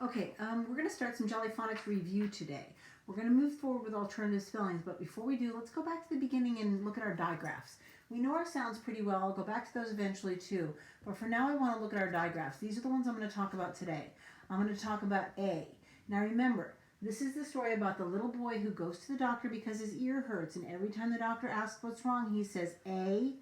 Okay, we're going to start some Jolly Phonics review today. We're going to move forward with alternative spellings, but before we do, let's go back to the beginning and look at our digraphs. We know our sounds pretty well. I'll go back to those eventually too, but for now I want to look at our digraphs. These are the ones I'm going to talk about today. I'm going to talk about A. Now remember, this is the story about the little boy who goes to the doctor because his ear hurts, and every time the doctor asks what's wrong, he says A,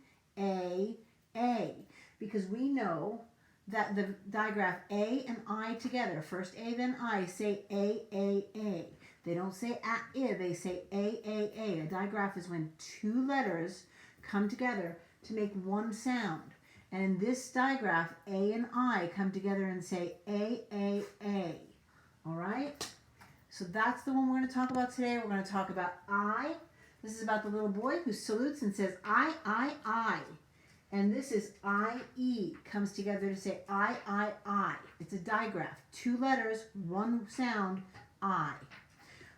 because we know that the digraph A and I together, first A then I, say A. They don't say A, they say A. A digraph is when two letters come together to make one sound. And in this digraph, A and I come together and say A. All right? So that's the one we're going to talk about today. We're going to talk about I. This is about the little boy who salutes and says I. And this is I-E, comes together to say I. It's a digraph. Two letters, one sound, I.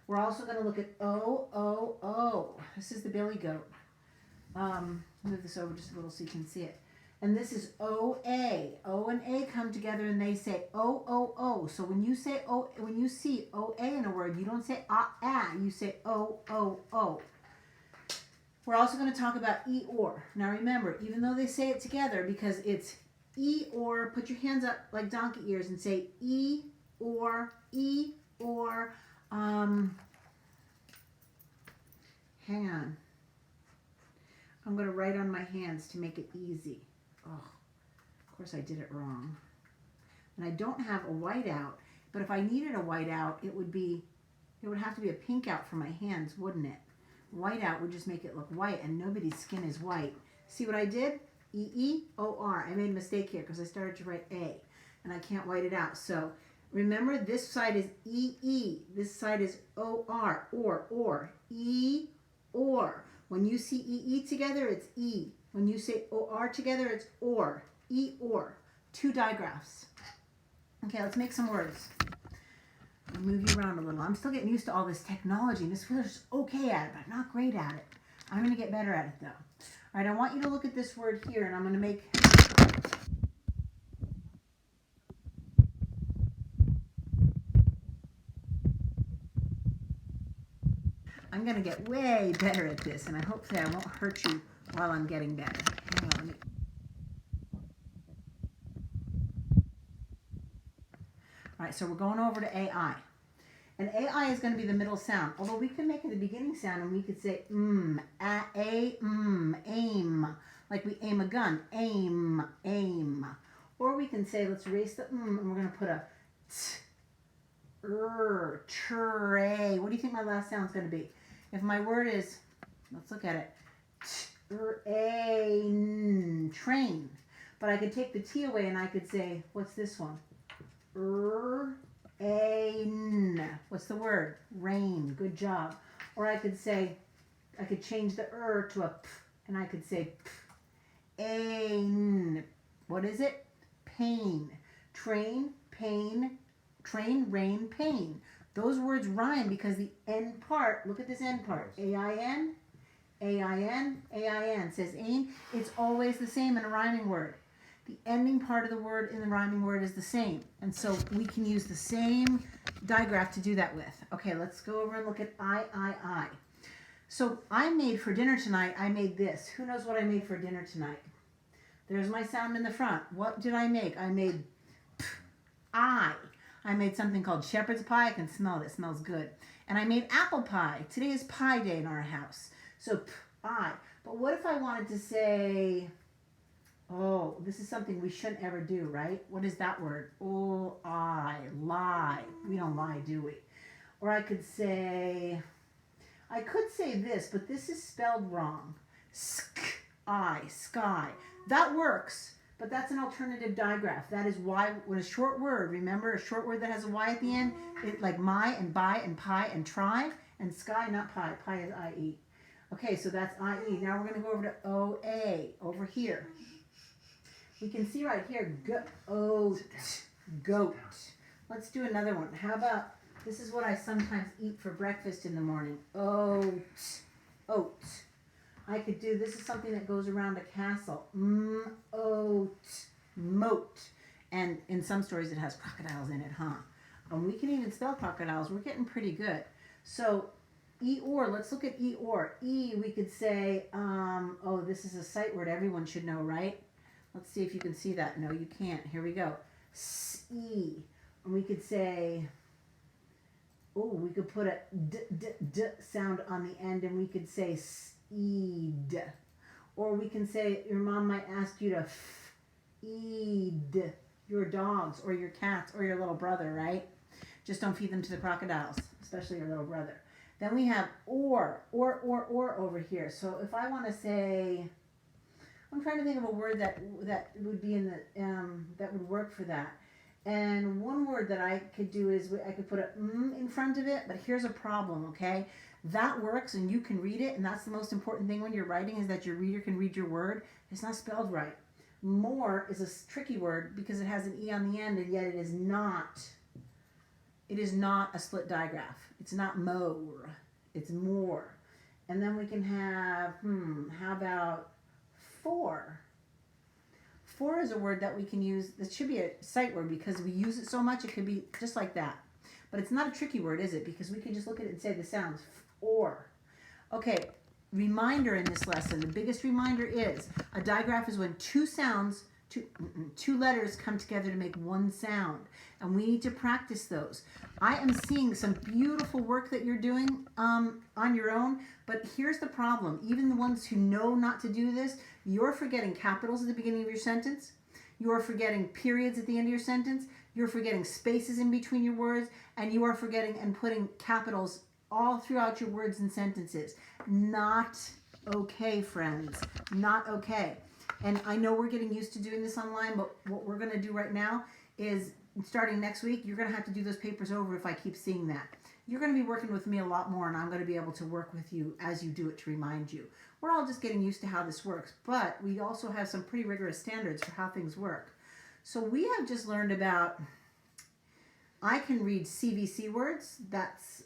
We're also going to look at O. This is the billy goat. Move this over just a little so you can see it. And this is O-A. O and A come together and they say O. So when you say O, when you see O-A in a word, you don't say you say O. We're also going to talk about E-or. Now remember, even though they say it together, because it's E-or, put your hands up like donkey ears and say E-or. Hang on. I'm going to write on my hands to make it easy. Oh, of course I did it wrong. And I don't have a white out, but if I needed a white out, it would have to be a pink out for my hands, wouldn't it? White out would just make it look white, and nobody's skin is white. See what I did? E-E-O-R. I made a mistake here because I started to write A, and I can't white it out. So remember, this side is E-E. This side is O-R, or. E-or. When you see E-E together, it's E. When you say O-R together, it's or. E-or. Two digraphs. Okay, let's make some words. I'll move you around a little. I'm still getting used to all this technology. Miss Wheeler's okay at it, but not great at it. I'm going to get better at it, though. All right, I want you to look at this word here, and I'm going to make... I'm going to get way better at this, and hopefully I won't hurt you while I'm getting better. Hang on, let me... All right, so we're going over to AI. And AI is going to be the middle sound, although we can make it the beginning sound, and we could say aim, like we aim a gun, aim. Or we can say, let's erase the and we're going to put a tray. What do you think my last sound is going to be? If my word is, let's look at it, train. But I could take the T away and I could say, what's this one? What's the word? Rain. Good job. Or I could say, I could change the to a p, and I could say ain. What is it? Pain. Train, pain, train, rain, pain. Those words rhyme because the end part, look at this end part. A-I-N says ain. It's always the same in a rhyming word. The ending part of the word in the rhyming word is the same. And so we can use the same digraph to do that with. Okay, let's go over and look at I. So I made for dinner tonight, I made this. Who knows what I made for dinner tonight? There's my sound in the front. What did I make? I made I made something called shepherd's pie. I can smell it. It smells good. And I made apple pie. Today is pie day in our house. So I. But what if I wanted to say... Oh, this is something we shouldn't ever do, right? What is that word? Oh, lie. We don't lie, do we? Or I could say this, but this is spelled wrong. Sky. That works, but that's an alternative digraph. That is why, when a short word, remember a short word that has a Y at the end, like my and by and pie and try, and sky, not pie. Pie is I-E. Okay, so that's I-E. Now we're going to go over to O-A, over here. We can see right here, goat. Let's do another one. How about, this is what I sometimes eat for breakfast in the morning. Oat. I could do, this is something that goes around a castle. Moat. And in some stories it has crocodiles in it, huh? And we can even spell crocodiles. We're getting pretty good. So E-or, let's look at E-or. E, we could say, oh, this is a sight word everyone should know, right? Let's see if you can see that. No, you can't. Here we go. S-E. And we could say, oh, we could put a d sound on the end, and we could say seed. Or we can say, your mom might ask you to feed your dogs or your cats or your little brother, right? Just don't feed them to the crocodiles, especially your little brother. Then we have or over here. So if I want to say, I'm trying to think of a word that would be in the that would work for that. And one word that I could do is I could put a in front of it, but here's a problem, okay? That works and you can read it, and that's the most important thing when you're writing is that your reader can read your word. It's not spelled right. More is a tricky word because it has an E on the end, and yet it is not a split digraph. It's not more, it's more. And then we can have, how about for? For is a word that we can use. This should be a sight word because we use it so much. It could be just like that. But it's not a tricky word, is it? Because we can just look at it and say the sounds. Or. Okay, reminder in this lesson. The biggest reminder is a digraph is when two letters come together to make one sound. And we need to practice those. I am seeing some beautiful work that you're doing on your own. But here's the problem. Even the ones who know not to do this, you're forgetting capitals at the beginning of your sentence. You're forgetting periods at the end of your sentence. You're forgetting spaces in between your words. And you are forgetting and putting capitals all throughout your words and sentences. Not okay, friends. Not okay. And I know we're getting used to doing this online, but what we're going to do right now is starting next week, you're going to have to do those papers over if I keep seeing that. You're going to be working with me a lot more, and I'm going to be able to work with you as you do it to remind you. We're all just getting used to how this works, but we also have some pretty rigorous standards for how things work. So we have just learned about, I can read CVC words. That's,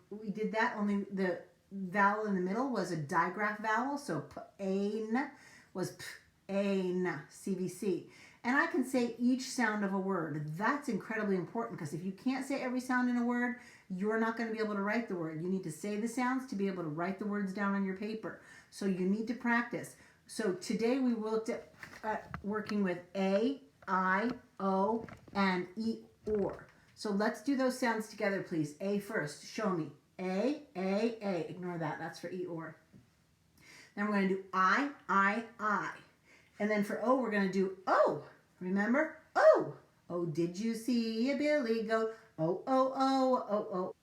we did that, only the vowel in the middle was a digraph vowel, so p-ain was p-ain, CVC. And I can say each sound of a word. That's incredibly important because if you can't say every sound in a word, you're not going to be able to write the word. You need to say the sounds to be able to write the words down on your paper. So you need to practice. So today we looked at working with A, I, O, and E, or. So let's do those sounds together, please. A first. Show me. A. Ignore that. That's for E, or. Then we're going to do I. And then for O, we're going to do O. Remember? O. Oh, did you see a billy goat? Oh.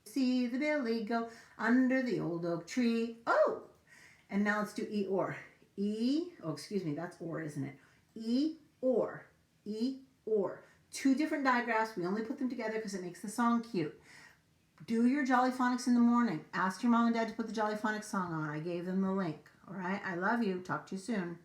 See the billy go under the old oak tree. Oh. And now let's do E, or. E. Oh, excuse me. That's or, isn't it? E, or. E, or. Two different digraphs. We only put them together because it makes the song cute. Do your Jolly Phonics in the morning. Ask your mom and dad to put the Jolly Phonics song on. I gave them the link. All right? I love you. Talk to you soon.